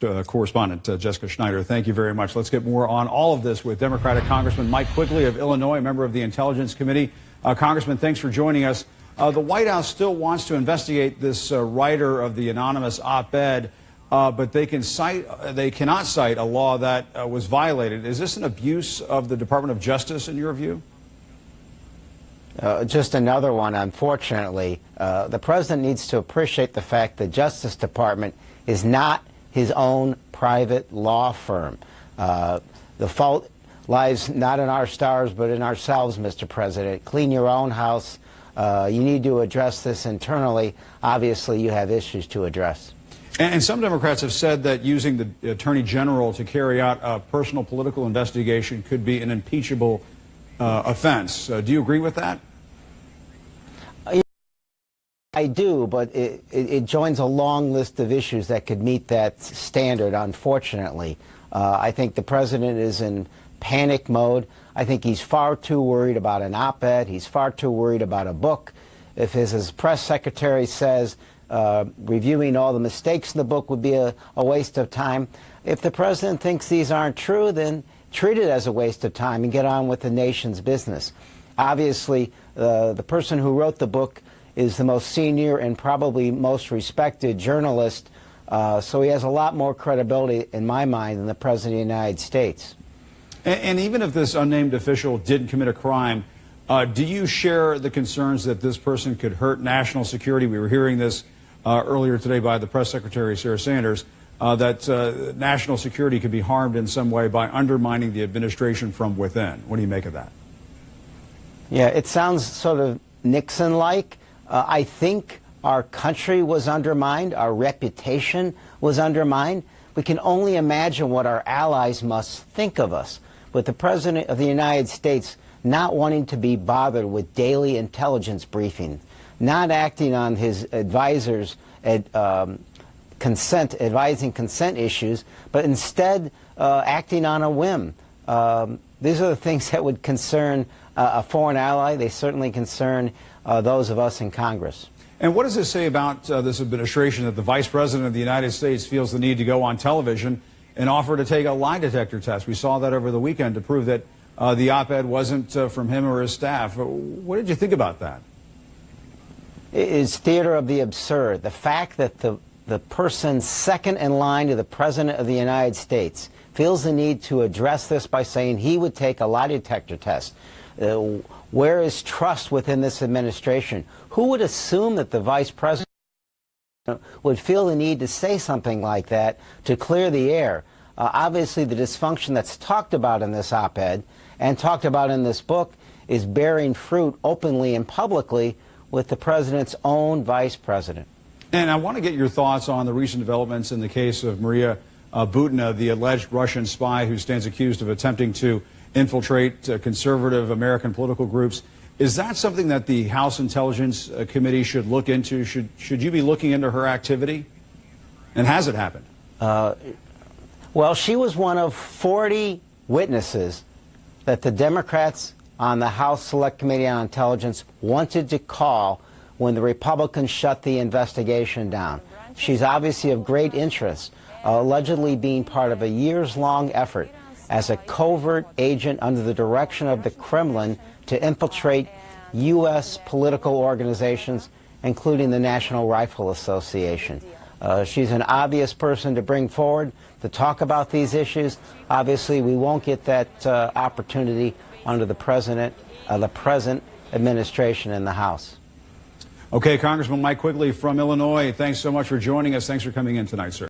correspondent Jessica Schneider. Thank you very much. Let's get more on all of this with Democratic Congressman Mike Quigley of Illinois, a member of the Intelligence Committee. Congressman, thanks for joining us. The White House still wants to investigate this writer of the anonymous op-ed, but they cannot cite a law that was violated. Is this an abuse of the Department of Justice in your view? Just another one, unfortunately. The president needs to appreciate the fact the Justice Department is not his own private law firm. The fault lies not in our stars, but in ourselves, Mr. President. Clean your own house. You need to address this internally. Obviously, you have issues to address. And some Democrats have said that using the Attorney General to carry out a personal political investigation could be an impeachable offense. Do you agree with that? I do, but it joins a long list of issues that could meet that standard, unfortunately. I think the president is in panic mode. I think he's far too worried about an op-ed. He's far too worried about a book. If his press secretary says reviewing all the mistakes in the book would be a waste of time, if the president thinks these aren't true, then treat it as a waste of time and get on with the nation's business. Obviously, the person who wrote the book is the most senior and probably most respected journalist, so he has a lot more credibility, in my mind, than the President of the United States. And even if this unnamed official did commit a crime, do you share the concerns that this person could hurt national security? We were hearing this earlier today by the press secretary, Sarah Sanders, that national security could be harmed in some way by undermining the administration from within. What do you make of that? Yeah, it sounds sort of Nixon-like. I think our country was undermined, our reputation was undermined. We can only imagine what our allies must think of us. With the President of the United States not wanting to be bothered with daily intelligence briefings, not acting on his advisors' advising consent issues, but instead acting on a whim. These are the things that would concern a foreign ally. They certainly concern those of us in Congress. And what does this say about this administration that the Vice President of the United States feels the need to go on television and offer to take a lie detector test? We saw that over the weekend to prove that the op-ed wasn't from him or his staff. What did you think about that? It is theater of the absurd. The fact that the person second in line to the President of the United States feels the need to address this by saying he would take a lie detector test. Where is trust within this administration? Who would assume that the Vice President would feel the need to say something like that to clear the air? Obviously, the dysfunction that's talked about in this op-ed and talked about in this book is bearing fruit openly and publicly with the President's own Vice President. And I want to get your thoughts on the recent developments in the case of Maria Butina, the alleged Russian spy who stands accused of attempting to infiltrate conservative American political groups. Is that something that the House Intelligence Committee should look into? Should you be looking into her activity? And has it happened? Well, she was one of 40 witnesses that the Democrats on the House Select Committee on Intelligence wanted to call when the Republicans shut the investigation down. She's obviously of great interest, allegedly being part of a years-long effort as a covert agent under the direction of the Kremlin to infiltrate U.S. political organizations, including the National Rifle Association. She's an obvious person to bring forward to talk about these issues. Obviously, we won't get that opportunity under the present administration in the House. Okay, Congressman Mike Quigley from Illinois, thanks so much for joining us. Thanks for coming in tonight, sir.